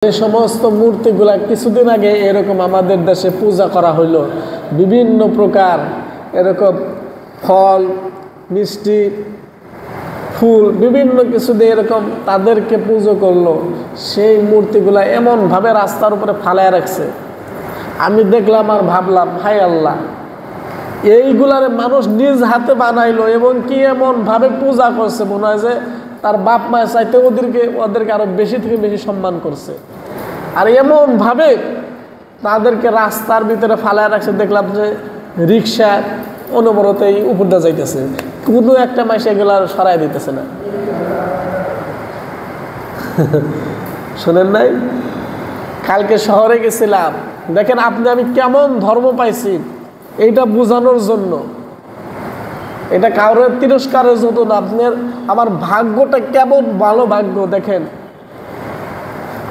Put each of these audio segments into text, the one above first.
এই সমস্ত মূর্তিগুলা কিছুদিন আগে এরকম আমাদের দেশে পূজা করা হইলো, বিভিন্ন প্রকার এরকম ফল মিষ্টি ফুল বিভিন্ন কিছু দিয়ে এরকম তাদেরকে পুজো করলো। সেই মূর্তিগুলা এমনভাবে রাস্তার উপরে ফালায় রাখছে, আমি দেখলাম আর ভাবলাম হাই আল্লাহ, এইগুলারে মানুষ নিজ হাতে বানাইলো এবং কি এমনভাবে পূজা করছে, মনে হয় যে তার বাপ মায়ের চাইতে ওদেরকে আরো বেশি থেকে বেশি সম্মান করছে। আর এমনভাবে তাদেরকে রাস্তার ভিতরে ফালায় রাখছে, দেখলাম যে রিক্সা অনবরতেই উপর দিয়ে যাইতেছে, কোনো একটা মাসে এগুলো সরাই দিতেছে না। শোনেন নাই, কালকে শহরে গেছিলাম, দেখেন আপনি আমি কেমন ধর্ম পাইছি এইটা বোঝানোর জন্য, এটা কারোর তিরস্কারের জন্য না, আপনার আমার ভাগ্যটা কেমন ভালো ভাগ্য। দেখেন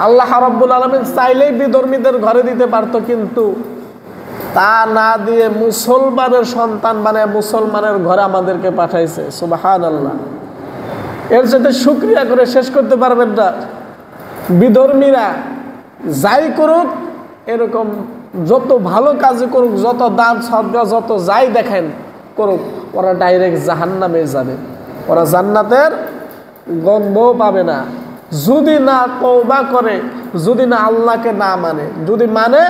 আল্লাহ রাব্বুল আলামিন চাইলেই বিধর্মীদের ঘরে দিতে পারতো, কিন্তু তা না দিয়ে মুসলমানের সন্তান বানায় মুসলমানের ঘরে আমাদেরকে পাঠাইছে। সুবহানাল্লাহ, এর সাথে শুকরিয়া করে শেষ করতে পারবেন না। বিধর্মীরা যাই করুক, এরকম যত ভালো কাজ করুক, যত দান সদকা যত যাই দেখেন করুক, ওরা ডাইরেক্ট জাহান্নামে যাবে, ওরা জান্নাতের গন্ধও পাবে না যদি না তওবা করে, যদি না আল্লাহকে না মানে। যদি মানে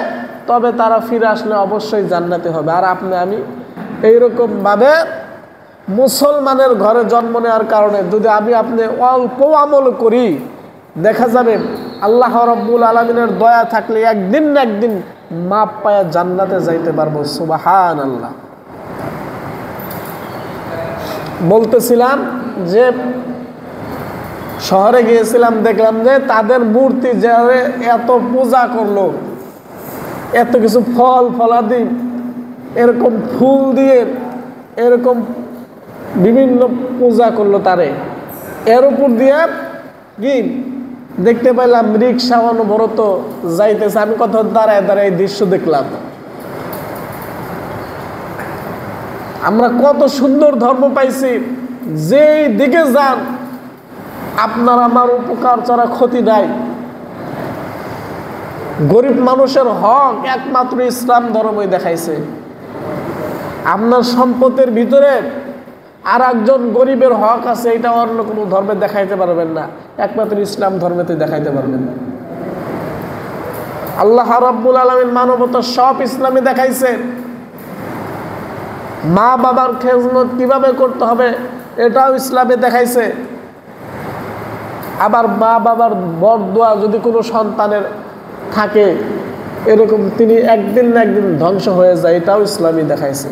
তবে তারা ফিরে আসলে অবশ্যই জান্নাতে হবে। আর আপনি আমি এইরকম ভাবে মুসলমানের ঘরে জন্ম নেওয়ার কারণে যদি আমি আপনি অল্প আমল করি, দেখা যাবে আল্লাহ রাব্বুল আলামিনের দয়া থাকলে একদিন না একদিন মাপ পায়া জান্নাতে যাইতে পারবো। সুবহানাল্লাহ। বলতেছিলাম যে শহরে গিয়েছিলাম, দেখলাম যে তাদের মূর্তি যে এত পূজা করলো, এত কিছু ফল ফলাদি এরকম ফুল দিয়ে এরকম বিভিন্ন পূজা করলো তারে, এর উপর দিয়ে কি দেখতে পেলাম রিক্সা অনবরত যাইতেছে। আমি কোথাও দাঁড়ায় দাঁড়ায় দৃশ্য দেখলাম। আমরা কত সুন্দর ধর্ম পাইছি, যেই দিকে যান আপনার আমার উপকার ছাড়া ক্ষতি নাই। গরিব মানুষের হক একমাত্র ইসলাম ধর্মই দেখাইছে। আপনার সম্পদের ভিতরে আর একজন গরিবের হক আছে, এটা অন্য কোনো ধর্মে দেখাইতে পারবেন না, একমাত্র ইসলাম ধর্মেতে দেখাইতে পারবেন না। আল্লাহ রাব্বুল আলামিন মানবতা সব ইসলামে দেখাইছে। মা বাবার খেদমত কিভাবে করতে হবে এটাও ইসলামে দেখাইছে। আবার মা বাবার বরদোয়া যদি কোনো সন্তানের থাকে, এরকম তিনি একদিন না একদিন ধ্বংস হয়ে যায়, এটাও ইসলামই দেখাইছে।